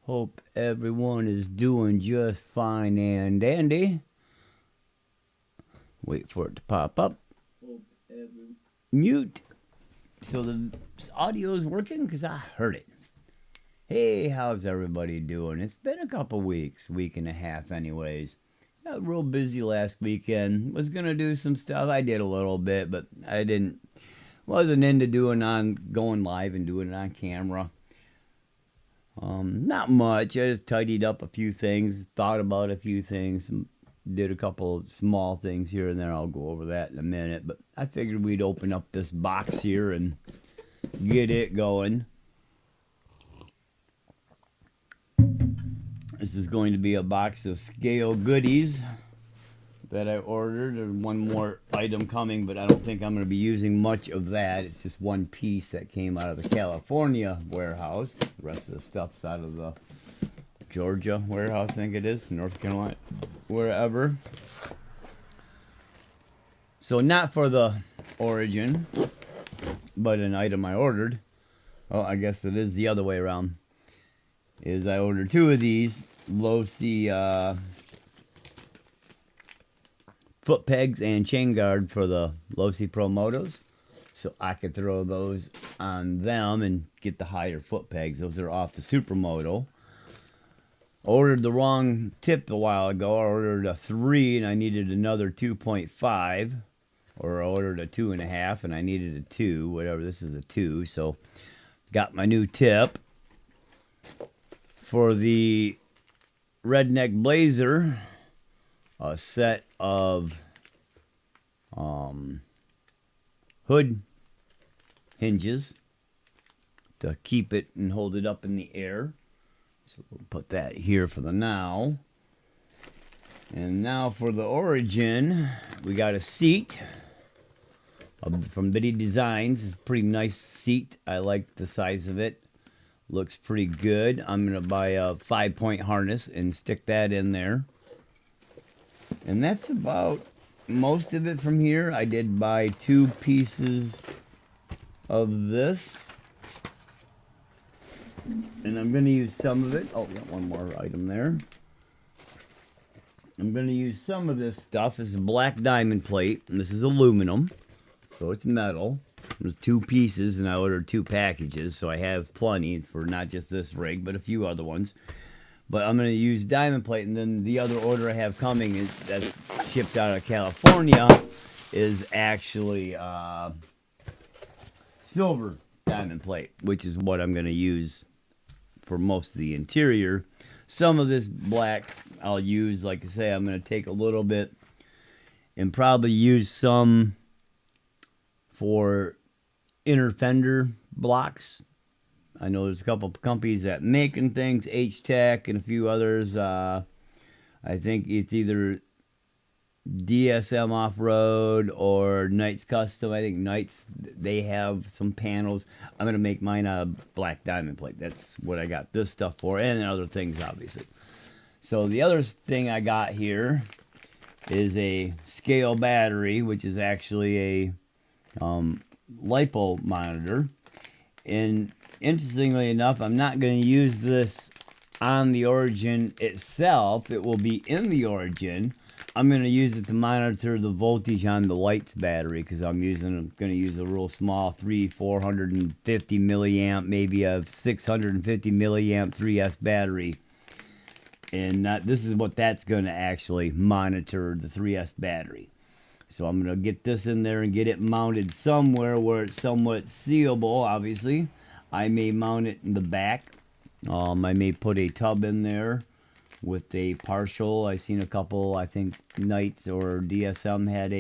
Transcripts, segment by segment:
Hope everyone is doing just fine and dandy. Wait for it to pop up. Mute. So the audio is working because I heard it. Hey, how's everybody doing? It's been a couple weeks, week and a half anyways. Got real busy last weekend. Was going to do some stuff. I did a little bit, but I wasn't into going live and doing it on camera. Not much. I just tidied up a few things, thought about a few things, did a couple of small things here and there. I'll go over that in a minute, but I figured we'd open up this box here and get it going. This is going to be a box of scale goodies that I ordered. There's one more item coming, but I don't think I'm going to be using much of that. It's just one piece that came out of the California warehouse. The rest of the stuff's out of the Georgia warehouse, I think it is, North Carolina, wherever. So not for the Origin, but an item I ordered. Oh, I guess it is the other way around. I ordered two of these low-C foot pegs and chain guard for the low-C Pro Motos, so I could throw those on them and get the higher foot pegs. Those are off the Supermoto. Ordered the wrong tip a while ago. I ordered a 3 and I needed another 2.5, or I ordered a 2.5 and I needed a 2, whatever. This is a 2, so got my new tip. For the Redneck Blazer, a set of hood hinges to keep it and hold it up in the air. So we'll put that here for the now. And now for the Origin, we got a seat from Biddy Designs. It's a pretty nice seat. I like the size of it. Looks pretty good. I'm going to buy a 5-point harness and stick that in there. And that's about most of it from here. I did buy 2 pieces of this. And I'm going to use some of it. Oh, got one more item there. I'm going to use some of this stuff. This is a black diamond plate, and this is aluminum, so it's metal. There's 2 pieces, and I ordered 2 packages, so I have plenty for not just this rig, but a few other ones. But I'm going to use diamond plate, and then the other order I have coming that's shipped out of California is actually silver diamond plate, which is what I'm going to use for most of the interior. Some of this black I'll use, like I say, I'm going to take a little bit and probably use some for inner fender blocks. I know there's a couple of companies that making things, H-Tech and a few others. I think it's either DSM Off-Road or Knights Custom. I think Knights, they have some panels. I'm going to make mine a black diamond plate. That's what I got this stuff for, and other things, obviously. So the other thing I got here is a scale battery, which is actually a LiPo monitor. And interestingly enough, I'm not going to use this on the Origin itself. It will be in the Origin. I'm going to use it to monitor the voltage on the lights battery, because I'm going to use a real small 450 milliamp, maybe a 650 milliamp 3S battery. And this is what that's going to actually monitor, the 3S battery. So I'm going to get this in there and get it mounted somewhere where it's somewhat seeable, obviously. I may mount it in the back. I may put a tub in there with a partial. I've seen a couple, I think Knights or DSM had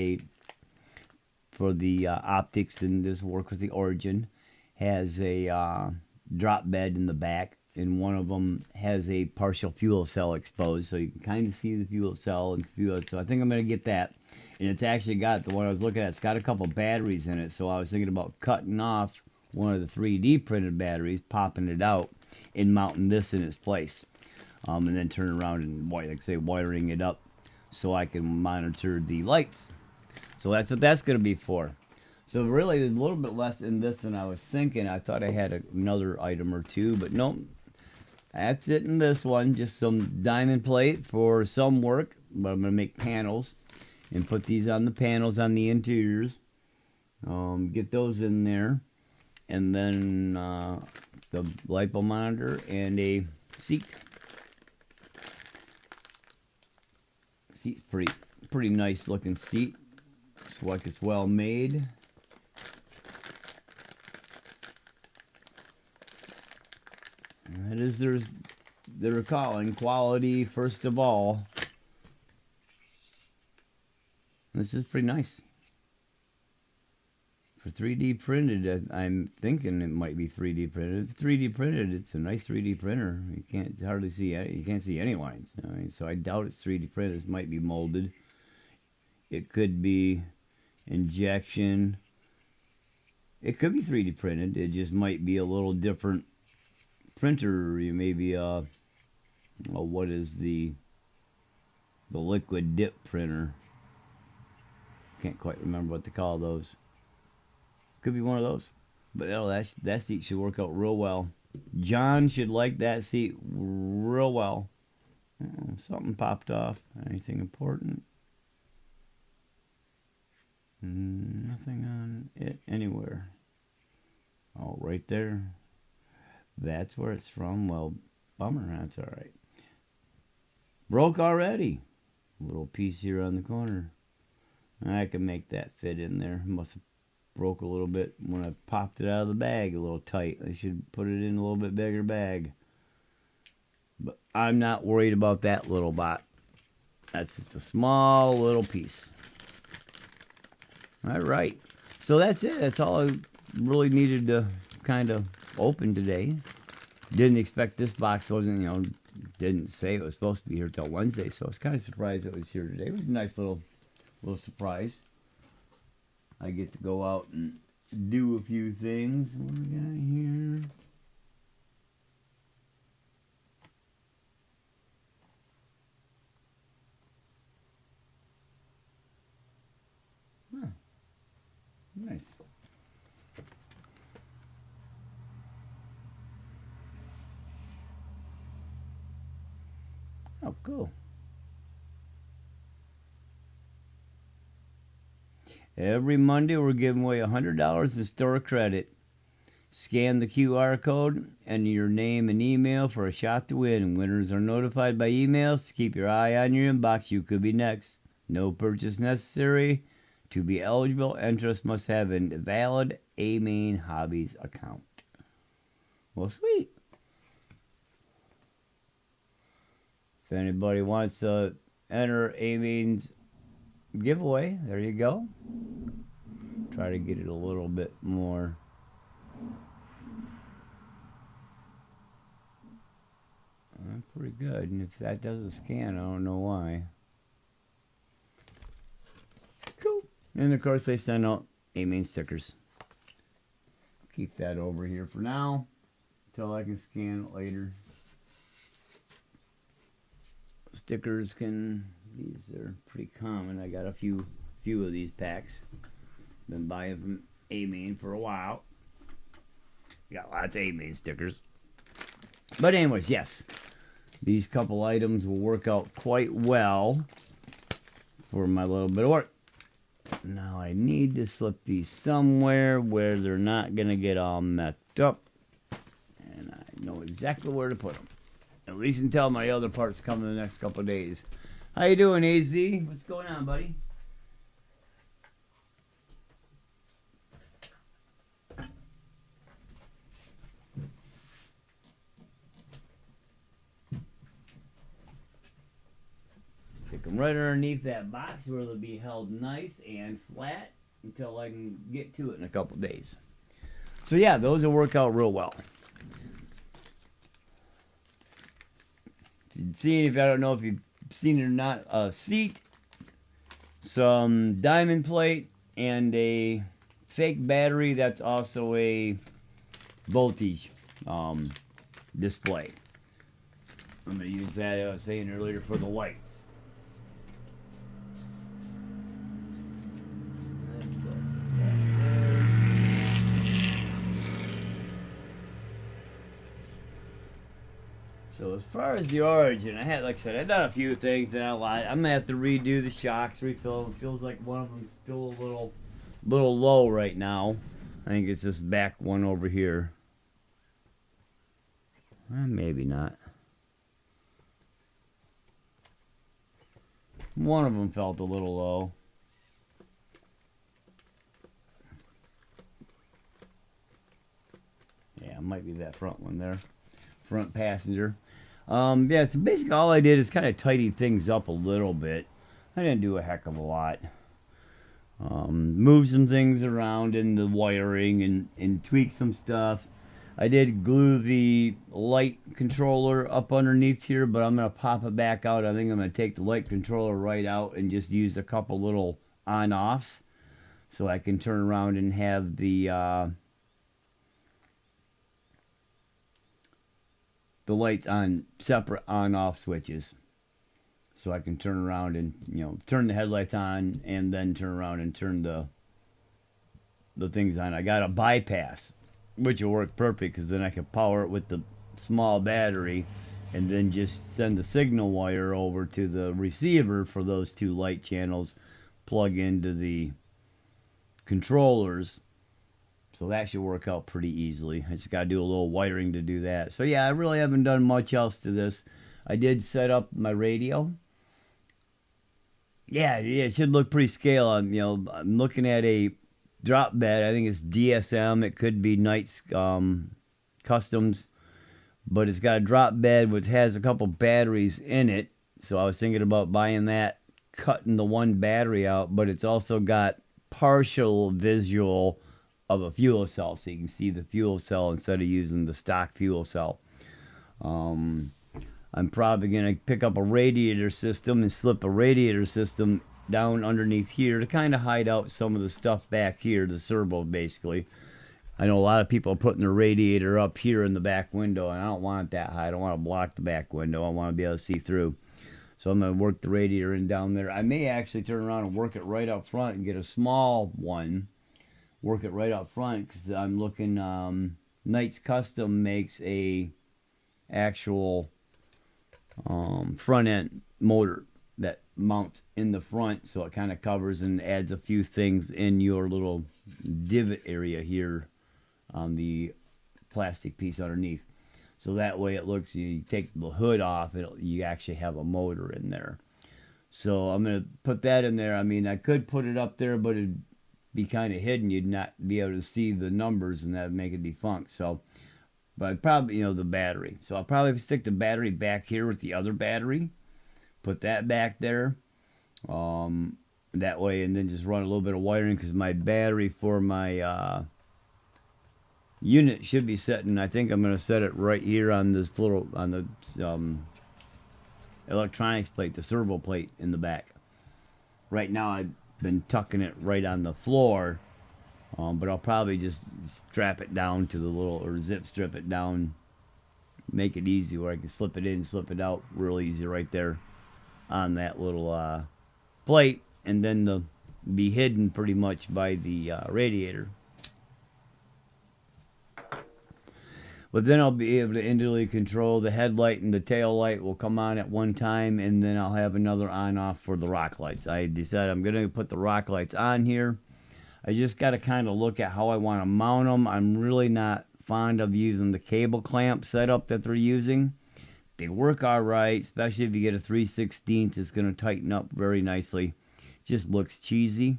for the optics, and this work with the Origin, has a drop bed in the back. And one of them has a partial fuel cell exposed, so you can kind of see the fuel cell and fuel. So I think I'm going to get that. And it's actually got, the one I was looking at, it's got a couple batteries in it. So I was thinking about cutting off one of the 3D printed batteries, popping it out, and mounting this in its place. And then turn around and, like I say, wiring it up so I can monitor the lights. So that's what that's going to be for. So really, there's a little bit less in this than I was thinking. I thought I had another item or two, but nope. That's it in this one. Just some diamond plate for some work. But I'm going to make panels and put these on the panels on the interiors. Get those in there. And then the LiPo monitor and a seat. Seat's pretty nice looking seat. Looks like it's well made. That is they're calling quality first of all. This is pretty nice. For 3D printed, I'm thinking it might be 3D printed. If 3D printed, it's a nice 3D printer. You can't hardly see you can't see any lines. I mean, so I doubt it's 3D printed. This might be molded. It could be injection. It could be 3D printed. It just might be a little different printer. Maybe what is the liquid dip printer? Can't quite remember what they call those. Could be one of those. But that seat should work out real well. John should like that seat real well. Something popped off. Anything important? Nothing on it anywhere. Oh, right there. That's where it's from. Well, bummer. That's all right. Broke already. Little piece here on the corner. I can make that fit in there. Must have broke a little bit when I popped it out of the bag a little tight. I should put it in a little bit bigger bag. But I'm not worried about that little bot. That's just a small little piece. All right. So that's it. That's all I really needed to kind of open today. Didn't expect this box wasn't, didn't say it was supposed to be here till Wednesday. So I was kind of surprised it was here today. It was a nice little surprise. I get to go out and do a few things. What do we got here? Huh. Nice. Oh, cool. Every Monday, we're giving away $100 in store credit. Scan the QR code, enter your name and email for a shot to win. Winners are notified by emails. Keep your eye on your inbox. You could be next. No purchase necessary. To be eligible, interest must have a valid Amain Hobbies account. Well, sweet. If anybody wants to enter Amain's giveaway, there you go. Try to get it a little bit more pretty good. And if that doesn't scan, I don't know why. Cool. And of course they send out Amain stickers. Keep that over here for now until I can scan it later. Stickers these are pretty common. I got a few of these packs. Been buying from Amain for a while. Got lots of Amain stickers. But anyways, yes. These couple items will work out quite well for my little bit of work. Now I need to slip these somewhere where they're not going to get all messed up. And I know exactly where to put them. At least until my other parts come in the next couple of days. How you doing, AZ? What's going on, buddy? Stick them right underneath that box where they'll be held nice and flat until I can get to it in a couple of days. So yeah, those will work out real well. If I don't know if you've seen it or not, a seat, some diamond plate, and a fake battery that's also a voltage display. I'm going to use that, I was saying earlier, for the lights. So as far as the Origin, I had, like I said, I've done a few things that I like. I'm gonna have to redo the shocks, refill them. It feels like one of them's still a little low right now. I think it's this back one over here. Maybe not. One of them felt a little low. Yeah, it might be that front one there. Front passenger. Yeah, so basically all I did is kind of tidy things up a little bit. I didn't do a heck of a lot. Move some things around in the wiring and tweak some stuff. I did glue the light controller up underneath here, but I'm going to pop it back out. I think I'm going to take the light controller right out and just use a couple little on-offs so I can turn around and have the lights on separate on-off switches. So I can turn around and, you know, turn the headlights on and then turn around and turn the things on. I got a bypass, which will work perfect because then I can power it with the small battery and then just send the signal wire over to the receiver for those two light channels, plug into the controllers. So that should work out pretty easily. I just got to do a little wiring to do that. So yeah, I really haven't done much else to this. I did set up my radio. Yeah, it should look pretty scale. I'm looking at a drop bed. I think it's DSM. It could be Knight's Customs, but it's got a drop bed which has a couple batteries in it. So I was thinking about buying that, cutting the one battery out, but it's also got partial visual of a fuel cell, so you can see the fuel cell instead of using the stock fuel cell. I'm probably going to pick up a radiator system and slip a radiator system down underneath here to kind of hide out some of the stuff back here, the servo basically. I know a lot of people are putting their radiator up here in the back window, and I don't want it that high. I don't want to block the back window. I want to be able to see through. So I'm going to work the radiator in down there. I may actually turn around and work it right up front and get a small one. Work it right up front because I'm looking, Knight's Custom makes a actual front end motor that mounts in the front, so it kind of covers and adds a few things in your little divot area here on the plastic piece underneath. So that way it looks, you take the hood off, you actually have a motor in there. So I'm going to put that in there. I mean, I could put it up there, but it'd be kind of hidden. You'd not be able to see the numbers, and that'd make it defunct. So, but I'd probably, the battery. So I'll probably stick the battery back here with the other battery. Put that back there. That way, and then just run a little bit of wiring because my battery for my unit should be setting. I think I'm going to set it right here on this little, on the electronics plate, the servo plate in the back. Right now, I've been tucking it right on the floor. But I'll probably just strap it down to the little, or zip strip it down, make it easy where I can slip it in, slip it out real easy right there on that little plate, and then be hidden pretty much by the radiator. But then I'll be able to individually control the headlight, and the tail light will come on at one time, and then I'll have another on-off for the rock lights. I decided I'm going to put the rock lights on here. I just got to kind of look at how I want to mount them. I'm really not fond of using the cable clamp setup that they're using. They work all right, especially if you get a 3/16. It's going to tighten up very nicely. Just looks cheesy.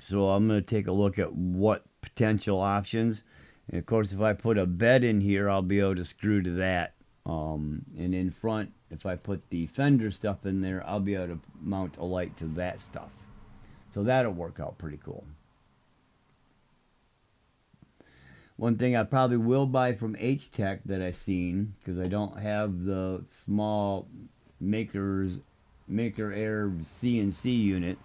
So I'm going to take a look at what potential options. And of course, if I put a bed in here, I'll be able to screw to that. And in front, if I put the fender stuff in there, I'll be able to mount a light to that stuff. So that'll work out pretty cool. One thing I probably will buy from H-Tech that I've seen, because I don't have the small Maker Air CNC unit,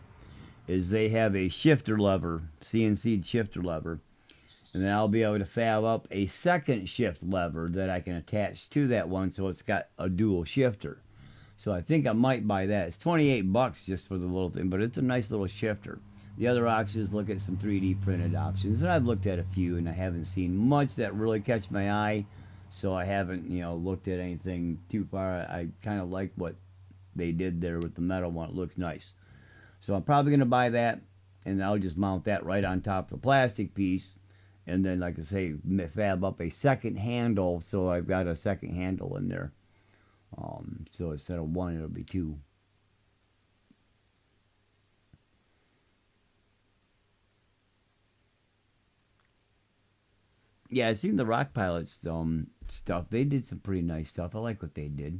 is they have a shifter lever, CNC shifter lever. And then I'll be able to fab up a second shift lever that I can attach to that one, so it's got a dual shifter. So I think I might buy that. It's 28 bucks just for the little thing, but it's a nice little shifter. The other options, look at some 3D printed options. And I've looked at a few, and I haven't seen much that really catch my eye. So I haven't, looked at anything too far. I kind of like what they did there with the metal one. It looks nice. So I'm probably going to buy that, and I'll just mount that right on top of the plastic piece. And then, like I say, fab up a second handle, so I've got a second handle in there. So instead of one, it'll be two. Yeah, I seen the Rock Pilots stuff. They did some pretty nice stuff. I like what they did.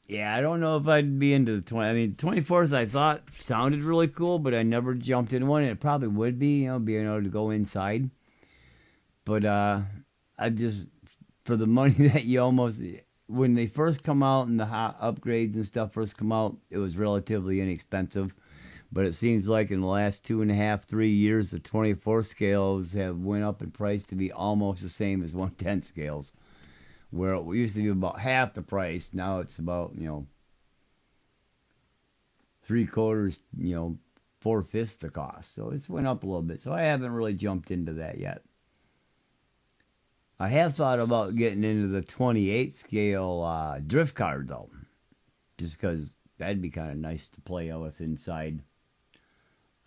Yeah, I don't know if I'd be into the 20. I mean, 24th I thought sounded really cool, but I never jumped in one. And it probably would be, being able to go inside. But I just, for the money that you almost, when they first come out and the hot upgrades and stuff first come out, it was relatively inexpensive. But it seems like in the last 2.5, 3 years, the 24 scales have went up in price to be almost the same as 110 scales. Where it used to be about half the price, now it's about, 3/4, 4/5 the cost. So it's went up a little bit. So I haven't really jumped into that yet. I have thought about getting into the 28 scale drift card though, just because that'd be kind of nice to play with inside.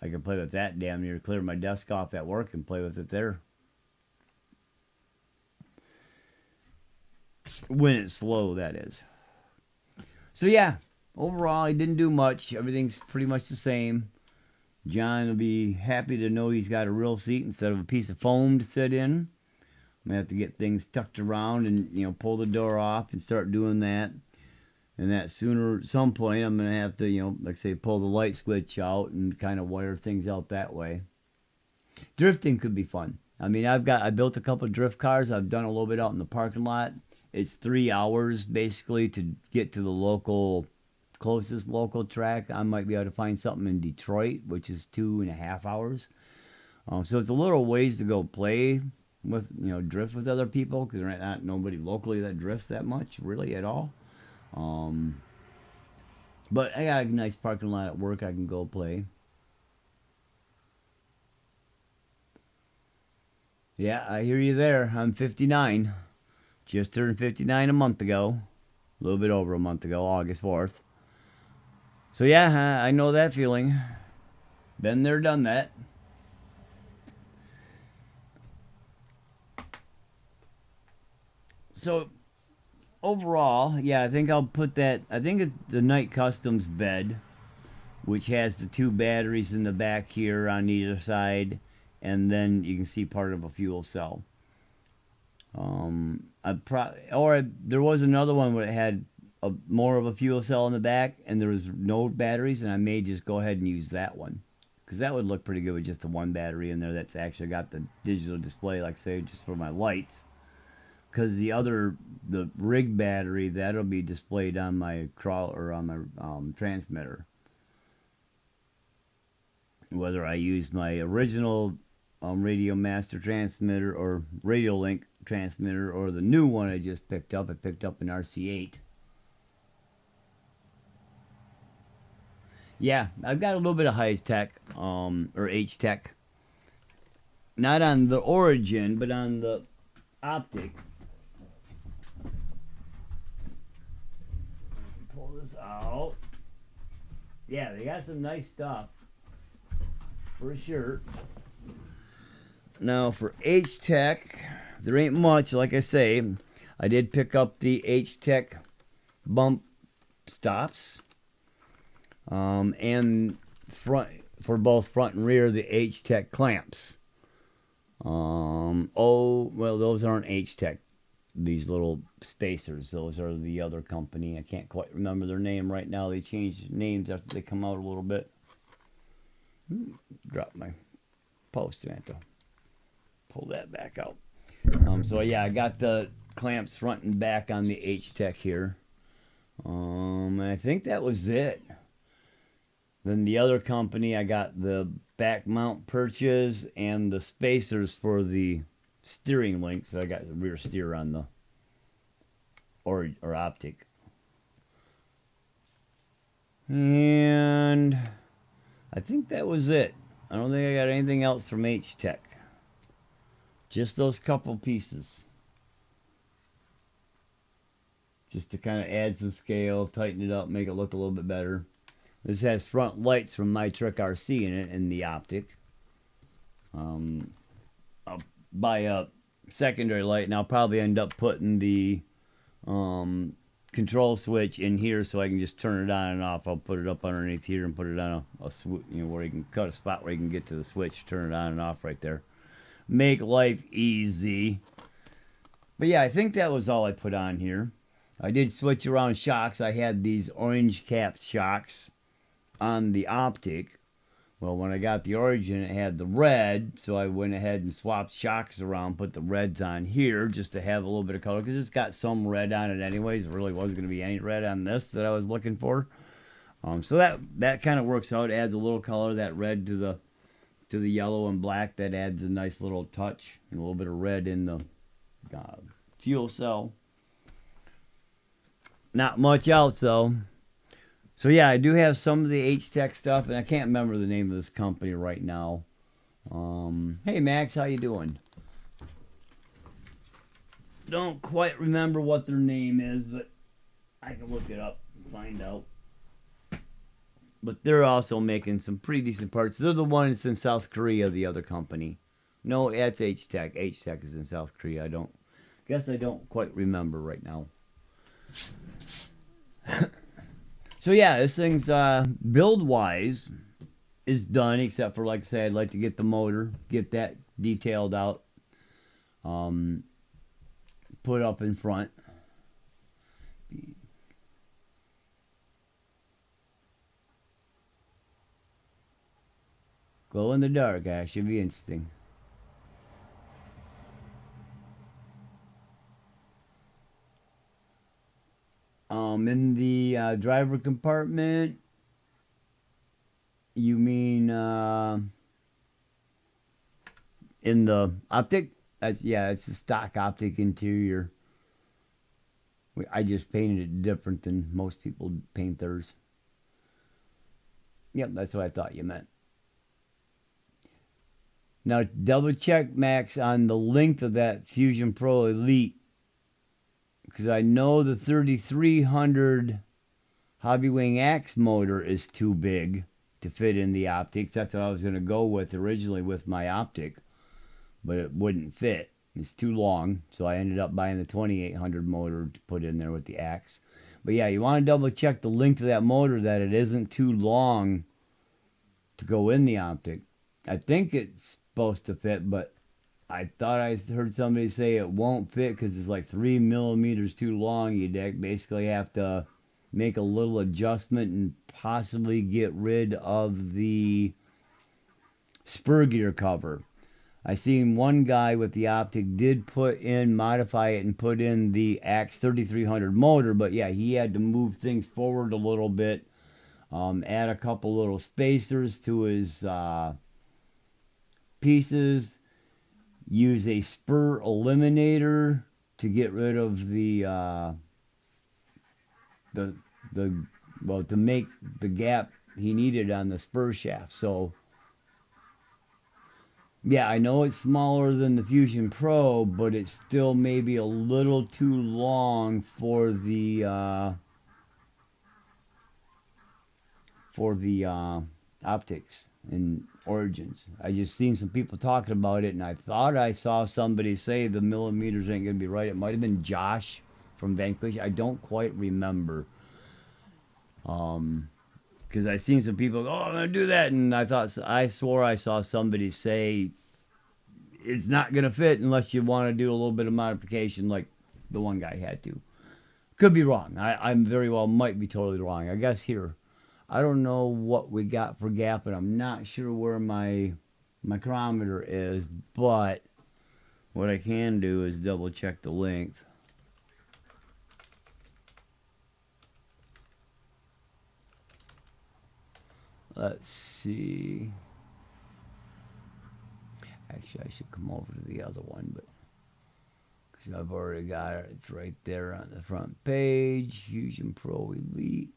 I could play with that damn near, clear my desk off at work and play with it there. When it's slow, that is. So yeah, overall, he didn't do much. Everything's pretty much the same. John will be happy to know he's got a real seat instead of a piece of foam to sit in. I'm gonna have to get things tucked around and pull the door off and start doing that. And that sooner, at some point, I'm gonna have to like I say, pull the light switch out and kind of wire things out that way. Drifting could be fun. I mean, I built a couple of drift cars. I've done a little bit out in the parking lot. It's 3 hours basically to get to the closest local track. I might be able to find something in Detroit, which is 2.5 hours. So it's a little ways to go play with, drift with other people, because there's not nobody locally that drifts that much really at all. But I got a nice parking lot at work I can go play. Yeah, I hear you there. I'm 59. Just turned 59 a month ago. A little bit over a month ago, August 4th. So yeah, I know that feeling. Been there, done that. So overall, yeah, I think I'll put that. I think it's the Night Customs bed, which has the 2 batteries in the back here on either side, and then you can see part of a fuel cell. There was another one where it had more of a fuel cell in the back, and there was no batteries, and I may just go ahead and use that one, because that would look pretty good with just the one battery in there that's actually got the digital display, like say, just for my lights. Because the rig battery, that'll be displayed on my transmitter. Whether I use my original Radio Master transmitter or Radio Link transmitter, or the new one I just picked up. I picked up an RC8. Yeah, I've got a little bit of high tech, or H tech. Not on the Origin, but on the Optic. Pull this out. Yeah, they got some nice stuff, for sure. Now for H tech, there ain't much. Like I say, I did pick up the H tech bump stops, and front for both front and rear, the H tech clamps. Those aren't H tech. These little spacers, those are the other company. I can't quite remember their name right now. They changed names after they come out a little bit. Drop my post in it though. Pull that back out. So yeah, I got the clamps front and back on the H-Tech here. And I think that was it. Then the other company, I got the back mount perches and the spacers for the steering link. So I got the rear steer on the or Optic. And I think that was it. I don't think I got anything else from H10. Just those couple pieces. Just to kind of add some scale, tighten it up, make it look a little bit better. This has front lights from My Truck RC in it, and the optic. I'll buy a secondary light, and I'll probably end up putting the control switch in here so I can just turn it on and off. I'll put it up underneath here and put it on a you know, where you can cut a spot where you can get to the switch, turn it on and off right there. Make life easy. But yeah, I think that was all I put on here. I did switch around shocks. I had these orange capped shocks on the optic. Well, when I got the Origin, it had the red, so I went ahead and swapped shocks around, put the reds on here just to have a little bit of color, because it's got some red on it anyways. There really wasn't going to be any red on this that I was looking for. So that kind of works out. It adds a little color, that red to the yellow and black. That adds a nice little touch, and a little bit of red in the fuel cell. Not much else though. So yeah, I do have some of the H10 stuff, and I can't remember the name of this company right now. Hey Max, how you doing? Don't quite remember what their name is, but I can look it up and find out. But they're also making some pretty decent parts. They're the one that's in South Korea, the other company. No, that's H10. H10 is in South Korea. I don't quite remember right now. So yeah, this thing's build-wise is done, except for, like I said, I'd like to get the motor, get that detailed out, put up in front. Glow in the dark, should be interesting. In the driver compartment, you mean in the optic? It's the stock optic interior. I just painted it different than most people paint theirs. Yep, that's what I thought you meant. Now double check, Max, on the length of that Fusion Pro Elite, because I know the 3300 Hobbywing Axe motor is too big to fit in the optics. That's what I was going to go with originally with my optic, but it wouldn't fit. It's too long, so I ended up buying the 2800 motor to put in there with the Axe. But yeah, you want to double check the length of that motor, that it isn't too long to go in the optic. I think it's supposed to fit, but I thought I heard somebody say it won't fit because it's like 3 millimeters too long. You basically have to make a little adjustment and possibly get rid of the spur gear cover. I seen one guy with the optic did modify it and put in the Axe 3300 motor, but yeah, he had to move things forward a little bit, add a couple little spacers to his pieces, use a spur eliminator to get rid of to make the gap he needed on the spur shaft. So yeah, I know it's smaller than the Fusion Pro, but it's still maybe a little too long for the optics and Origins. I just seen some people talking about it, and I thought I saw somebody say the millimeters ain't gonna be right. It might have been Josh from Vanquish. I don't quite remember. Because I seen some people go, "Oh, I'm gonna do that," and I swore I saw somebody say it's not gonna fit unless you want to do a little bit of modification, like the one guy had to. Could be wrong. I'm very well might be totally wrong. I guess here, I don't know what we got for gap, and I'm not sure where my micrometer is, but what I can do is double check the length. Let's see. Actually, I should come over to the other one, but because I've already got it. It's right there on the front page. Fusion Pro Elite.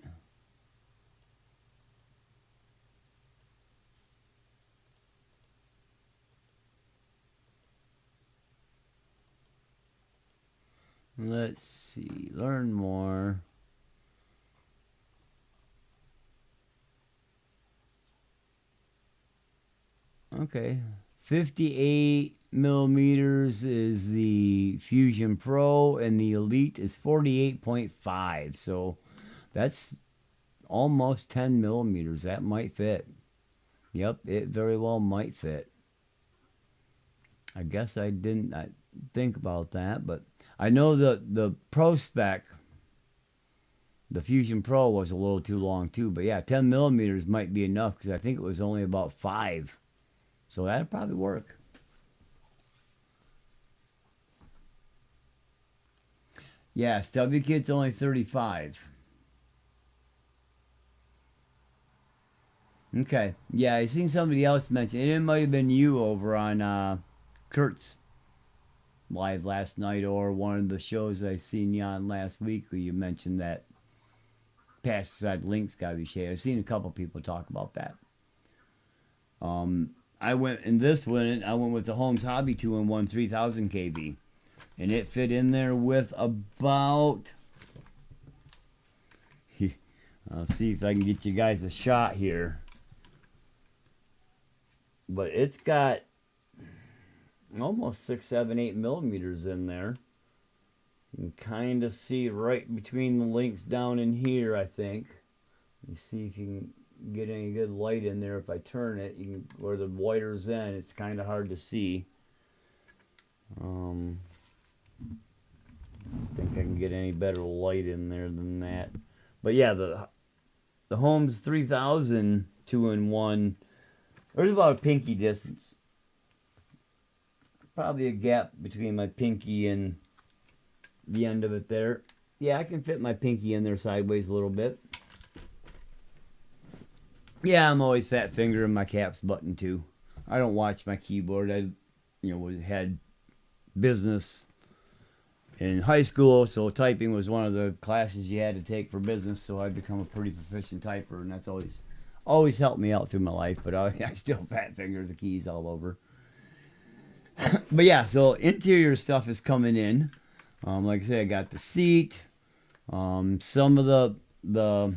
Let's see. Learn more. Okay. 58 millimeters is the Fusion Pro, and the Elite is 48.5. So that's almost 10 millimeters. That might fit. Yep, it very well might fit. I guess I didn't think about that, but I know the Pro spec, the Fusion Pro, was a little too long too. But yeah, 10 millimeters might be enough because I think it was only about 5. So that'd probably work. Yeah, stubby kit's only 35. Okay. Yeah, I seen somebody else mention it. It might have been you over on Kurt's live last night, or one of the shows I seen you on last week where you mentioned that pesticide links got to be shared. I've seen a couple people talk about that. I went in this one. I went with the Holmes Hobby 2-in-1 3000 kV, and it fit in there with about. I'll see if I can get you guys a shot here. But it's got almost 6, 7, 8 millimeters in there. You can kind of see right between the links down in here, I think. You see if you can get any good light in there. If I turn it, you can, where the wire's in, it's kind of hard to see. I think I can get any better light in there than that. But yeah, the Holmes 3000 2-in-1, there's about a pinky distance. Probably a gap between my pinky and the end of it there. Yeah, I can fit my pinky in there sideways a little bit. Yeah, I'm always fat fingering my caps button too. I don't watch my keyboard. I, had business in high school, so typing was one of the classes you had to take for business. So I've become a pretty proficient typer, and that's always helped me out through my life. But I still fat finger the keys all over. But yeah, so interior stuff is coming in. Like I said, I got the seat, some of the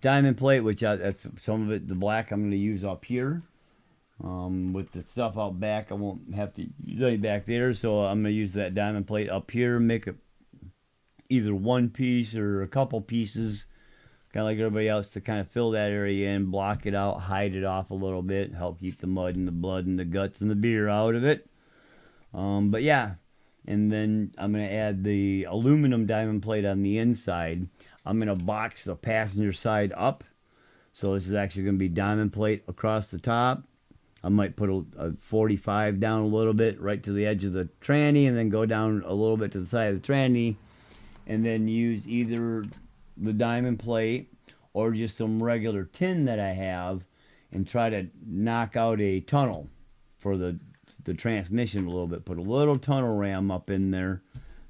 diamond plate, which that's some of it. The black I'm going to use up here. With the stuff out back, I won't have to use any back there, so I'm going to use that diamond plate up here, make it either one piece or a couple pieces, kind of like everybody else, to kind of fill that area in, block it out, hide it off a little bit, help keep the mud and the blood and the guts and the beer out of it. But yeah, and then I'm going to add the aluminum diamond plate on the inside. I'm going to box the passenger side up, so this is actually going to be diamond plate across the top. I might put a 45 down a little bit right to the edge of the tranny, and then go down a little bit to the side of the tranny, and then use either the diamond plate or just some regular tin that I have, and try to knock out a tunnel for the transmission a little bit. Put a little tunnel ram up in there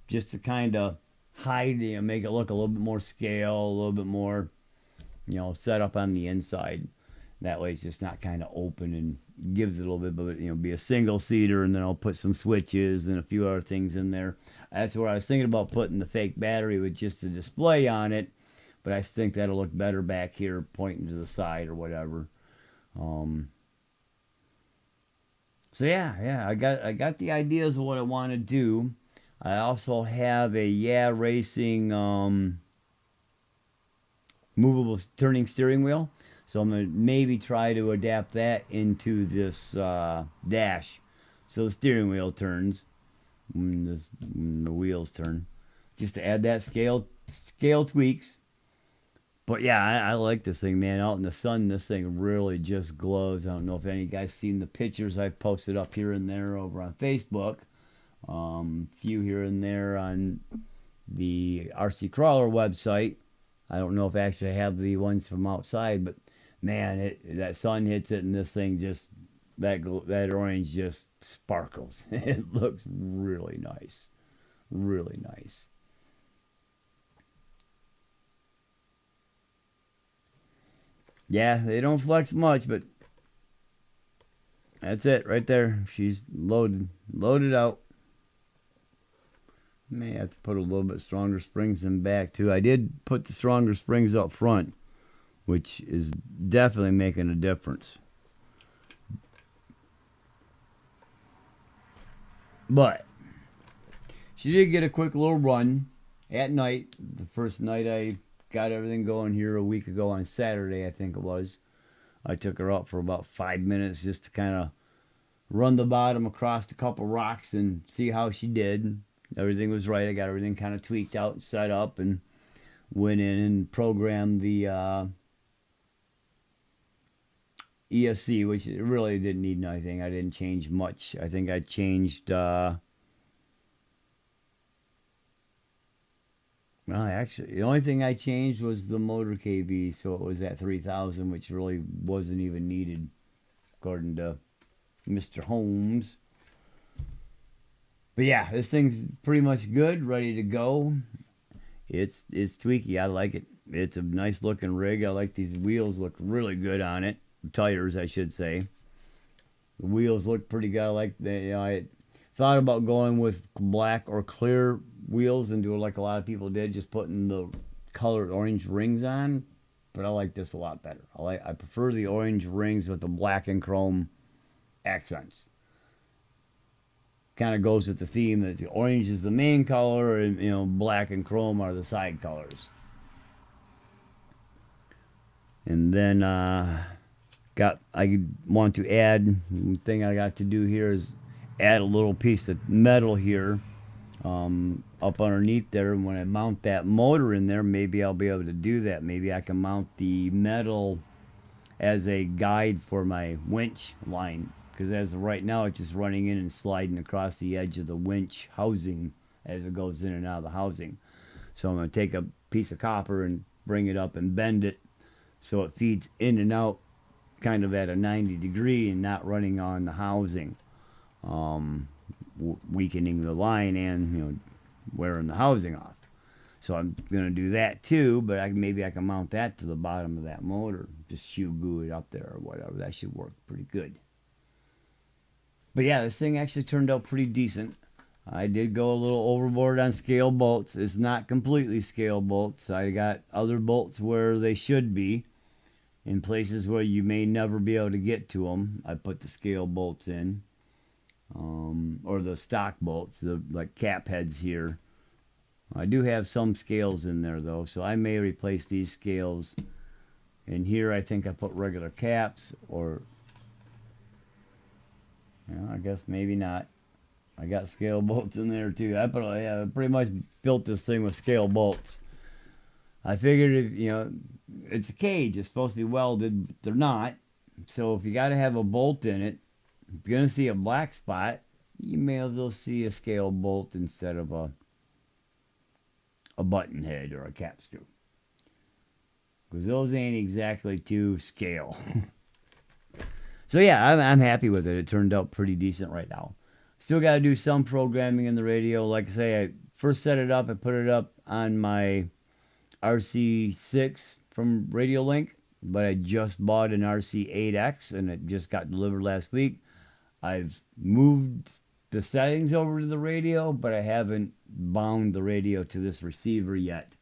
just to kind of hide it and make it look a little bit more scale, a little bit more, set up on the inside. That way it's just not kind of open, and gives it a little bit, but be a single seater, and then I'll put some switches and a few other things in there. That's where I was thinking about putting the fake battery with just the display on it, but I think that'll look better back here pointing to the side or whatever. So yeah, I got the ideas of what I want to do. I also have a Racing movable turning steering wheel. So I'm going to maybe try to adapt that into this dash. So the steering wheel turns when the wheels turn. Just to add that scale tweaks. But yeah, I like this thing, man. Out in the sun, this thing really just glows. I don't know if any of you guys seen the pictures I've posted up here and there over on Facebook. Few here and there on the RC Crawler website. I don't know if I actually have the ones from outside, but man, that sun hits it, and this thing just, that orange just sparkles. It looks really nice. Really nice. Yeah, they don't flex much, but that's it right there. She's loaded out. May have to put a little bit stronger springs in back too. I did put the stronger springs up front, which is definitely making a difference. But she did get a quick little run at night. The first night I got everything going here a week ago on Saturday, I think it was. I took her out for about 5 minutes just to kind of run the bottom across a couple rocks and see how she did. Everything was right. I got everything kind of tweaked out and set up, and went in and programmed the ESC, which really didn't need anything. I didn't change much. I think I changed well, actually, the only thing I changed was the motor kV, so it was at 3,000, which really wasn't even needed, according to Mr. Holmes. But yeah, this thing's pretty much good, ready to go. It's tweaky. I like it. It's a nice looking rig. I like these wheels. Look really good on it. Tires, I should say. The wheels look pretty good. I like the. I thought about going with black or clear wheels and doing like a lot of people did, just putting the colored orange rings on. But I like this a lot better. I prefer the orange rings with the black and chrome accents. Kind of goes with the theme that the orange is the main color, and black and chrome are the side colors. And then I want to add, the thing I got to do here is add a little piece of metal here up underneath there. And when I mount that motor in there, maybe I'll be able to do that. Maybe I can mount the metal as a guide for my winch line, because as of right now it's just running in and sliding across the edge of the winch housing as it goes in and out of the housing. So I'm going to take a piece of copper and bring it up and bend it so it feeds in and out kind of at a 90 degree and not running on the housing, weakening the line and wearing the housing off. So I'm going to do that too, but maybe I can mount that to the bottom of that motor. Just shoe glue it up there or whatever. That should work pretty good. But yeah, this thing actually turned out pretty decent. I did go a little overboard on scale bolts. It's not completely scale bolts. I got other bolts where they should be. In places where you may never be able to get to them, I put the scale bolts in. Or the stock bolts, the like cap heads here. I do have some scales in there though, so I may replace these scales. And here I think I put regular caps, or I guess maybe not. I got scale bolts in there too. I pretty much built this thing with scale bolts. I figured if, it's a cage, it's supposed to be welded, but they're not. So if you got to have a bolt in it, if you're going to see a black spot, you may as well see a scale bolt instead of a button head or a cap screw. Because those ain't exactly to scale. So yeah, I'm happy with it. It turned out pretty decent right now. Still got to do some programming in the radio. Like I say, I first set it up, I put it up on my RC6 from Radio Link, but I just bought an RC8X and it just got delivered last week. I've moved the settings over to the radio, but I haven't bound the radio to this receiver yet.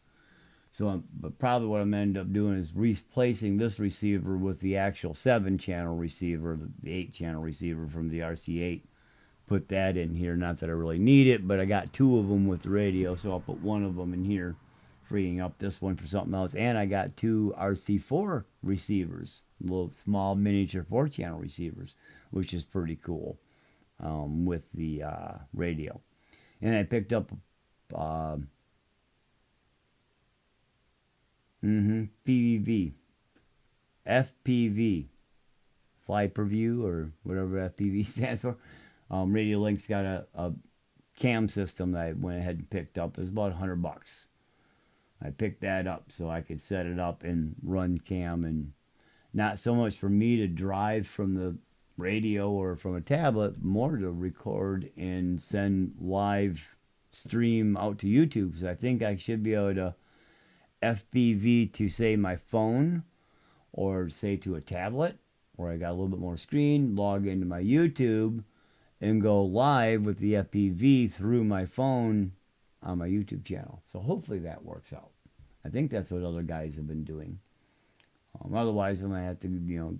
So but probably what I'm going to end up doing is replacing this receiver with the actual 7-channel receiver, the 8-channel receiver from the RC8. Put that in here. Not that I really need it, but I got 2 of them with the radio, so I'll put one of them in here, freeing up this one for something else. And I got 2 RC4 receivers, little small miniature 4-channel receivers, which is pretty cool with the radio. And I picked up FPV, fly per view, or whatever FPV stands for. Radio Link's got a cam system that I went ahead and picked up. It was about $100. I picked that up so I could set it up and run cam, and not so much for me to drive from the radio or from a tablet, more to record and send live stream out to YouTube. So I think I should be able to FPV to, say, my phone, or say to a tablet where I got a little bit more screen, log into my YouTube and go live with the FPV through my phone on my YouTube channel. So hopefully that works out. I think that's what other guys have been doing. Otherwise, I might have to,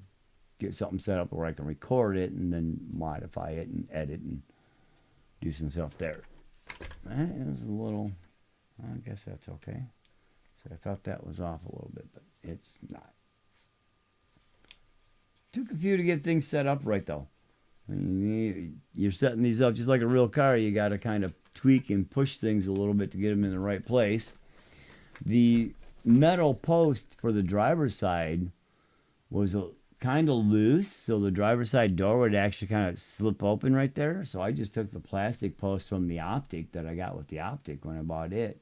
get something set up where I can record it and then modify it and edit and do some stuff there. That is a little, I guess that's okay. So I thought that was off a little bit, but it's not. Took a few to get things set up right, though. You're setting these up just like a real car. You got to kind of tweak and push things a little bit to get them in the right place. The metal post for the driver's side was kind of loose, so the driver's side door would actually kind of slip open right there. So I just took the plastic post from the Optic that I got with the Optic when I bought it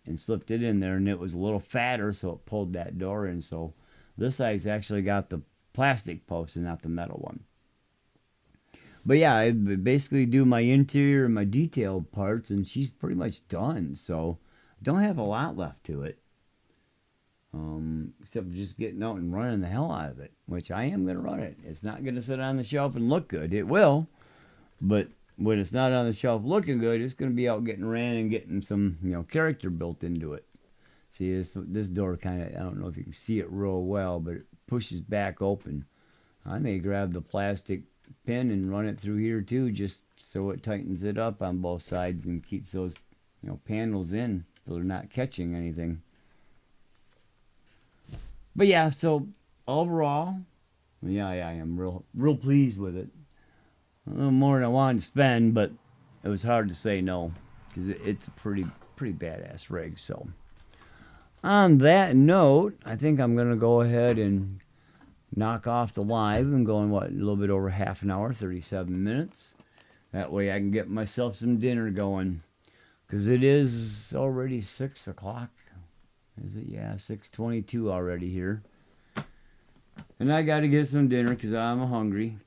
and slipped it in there, and it was a little fatter, so it pulled that door in. So this side's actually got the plastic post and not the metal one. But yeah, I basically do my interior and my detailed parts, and she's pretty much done. So don't have a lot left to it, except for just getting out and running the hell out of it, which I am going to run it. It's not going to sit on the shelf and look good. It will, but when it's not on the shelf looking good, it's going to be out getting ran and getting some, character built into it. See, this door kind of, I don't know if you can see it real well, but it pushes back open. I may grab the plastic pin and run it through here too, just so it tightens it up on both sides and keeps those, panels in so they're not catching anything. But yeah, so overall, yeah, I am real pleased with it. A little more than I wanted to spend, but it was hard to say no because it's a pretty badass rig. So on that note, I think I'm gonna go ahead and knock off the live and going a little bit over half an hour, 37 minutes. That way I can get myself some dinner going, because it is already 6 o'clock. Is it? Yeah, 6:22 already here. And I got to get some dinner because I'm hungry.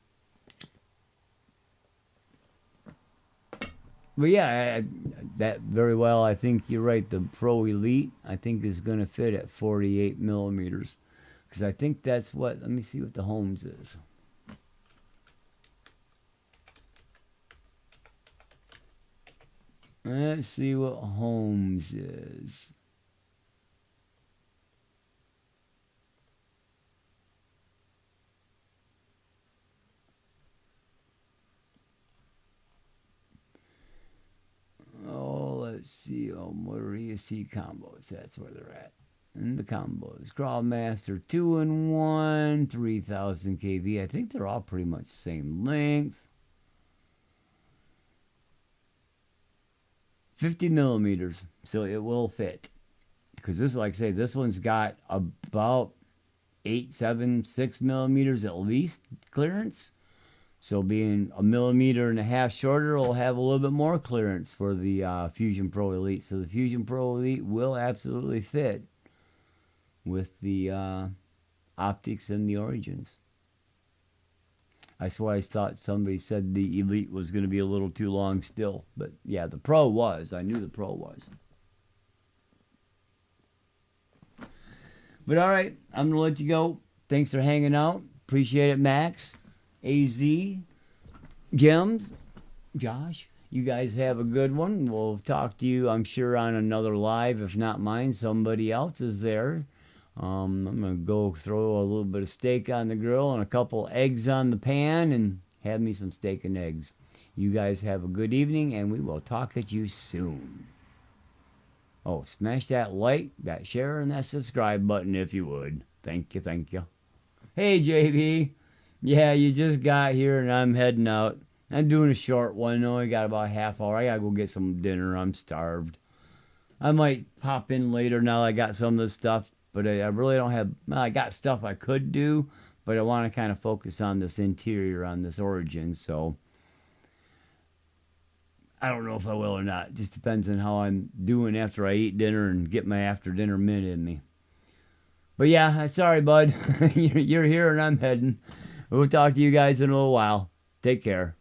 But yeah, that very well, I think you're right. The Pro Elite, I think, is going to fit at 48 millimeters. Because I think that's what, let me see what the Holmes is. Let's see what Holmes is. Oh, let's see. Oh, where do you see combos? That's where they're at. And the combos. Crawlmaster 2-in-1, 3000 kV. I think they're all pretty much the same length. 50 millimeters. So it will fit. Because this, like I say, this one's got about 8, 7, 6 millimeters at least clearance. So being 1.5 millimeters shorter, will have a little bit more clearance for the Fusion Pro Elite. So the Fusion Pro Elite will absolutely fit with the optics and the Origins. That's why I thought somebody said the Elite was going to be a little too long still. But yeah, the Pro was. I knew the Pro was. But all right, I'm going to let you go. Thanks for hanging out. Appreciate it, Max, AZ, Gems, Josh. You guys have a good one. We'll talk to you, I'm sure, on another live. If not mine, somebody else is there. I'm going to go throw a little bit of steak on the grill and a couple eggs on the pan and have me some steak and eggs. You guys have a good evening, and we will talk at you soon. Oh, smash that like, that share, and that subscribe button if you would. Thank you, thank you. Hey, JB. Yeah, you just got here, and I'm heading out. I'm doing a short one. I got about a half hour. I got to go get some dinner. I'm starved. I might pop in later now that I got some of this stuff. But I really don't have, well, I got stuff I could do, but I want to kind of focus on this interior, on this Origin, so I don't know if I will or not. It just depends on how I'm doing after I eat dinner and get my after dinner mint in me. But yeah, sorry, bud. You're here and I'm heading. We'll talk to you guys in a little while. Take care.